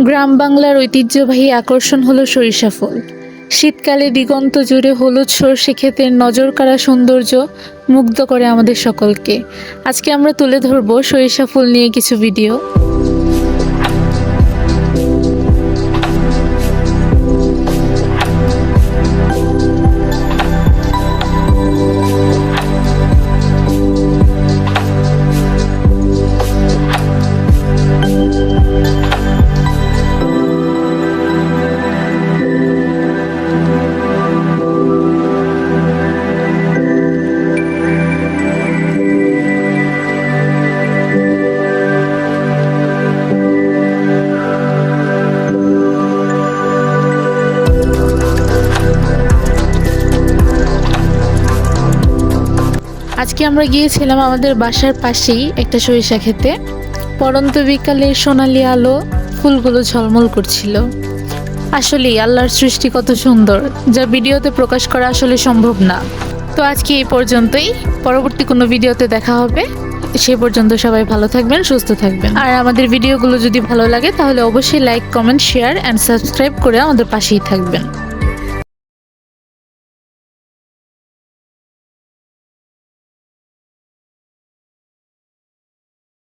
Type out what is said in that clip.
গ্রাম বাংলার ঐতিহ্যবাহী আকর্ষণ হলো সরিষা ফুল। শীতকালে দিগন্ত জুড়ে হলুদ সরষে ক্ষেতের নজরকাড়া সৌন্দর্য মুগ্ধ করে আমাদের সকলকে। আজকে আমরা তুলে ধরব সরিষা ফুল নিয়ে কিছু ভিডিও। আজকে আমরা গিয়েছিলাম আমাদের বাসার পাশেই একটা সরিষা খেতে। পড়ন্ত বিকালের সোনালি আলো ফুলগুলো ঝলমল করছিল। আসলেই আল্লাহর সৃষ্টি কত সুন্দর, যা ভিডিওতে প্রকাশ করা আসলে সম্ভব না। তো আজকে এই পর্যন্তই, পরবর্তী কোনো ভিডিওতে দেখা হবে। সে পর্যন্ত সবাই ভালো থাকবেন, সুস্থ থাকবেন। আর আমাদের ভিডিওগুলো যদি ভালো লাগে তাহলে অবশ্যই like, comment, share and subscribe করে আমাদের পাশেই থাকবেন।